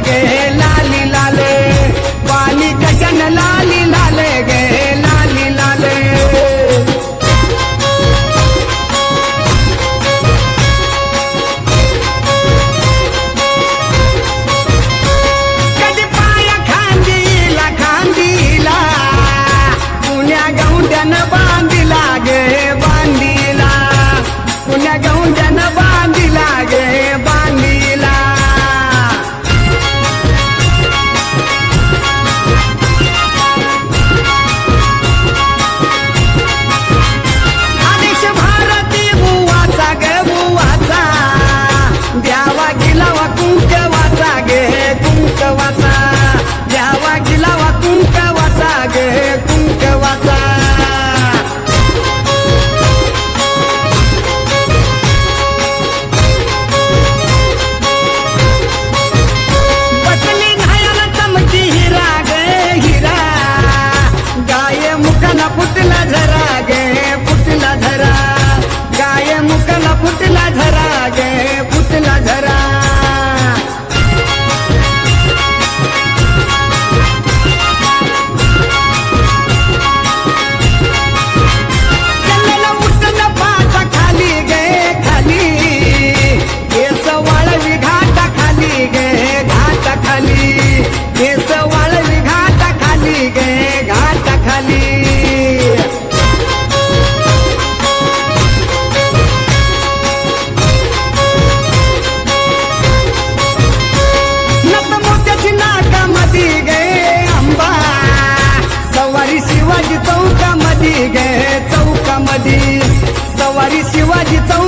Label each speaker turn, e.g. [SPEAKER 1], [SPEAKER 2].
[SPEAKER 1] गे लाली लाले पाणी कशन लाली लाले गे लाली लाले कधी पाया खांदीला खांदीला पुण्या गौंड्यान बांधिला गे बांधिला पुण्या गौंड्यान बांधिला गे बांधिला आदेश भारती बुवाचा गे बुवाचा द्यावा गिलावा कुंकवाचा गे कुंकवाचा द्यावा गिलावा कुंकवाचा गे कुंकवाचा बसली घायाला चमकी हिरा गे हिरा गाय मुखाला फुटला झरा गे फुटला झरा गाय मुखाला फुटला झरा गे फुटला झरा चलला उठला पाटा खाली गे खाली केस वाळवी घाटा खाली गे घाटा खाली केस वाळवी घाटा खाली गे घाटा खाली नत मोत्याची नाकामधी गे अंबा सवारी शिवाजी चौकामधी गे चौकामधी सवारी शिवाजी चौक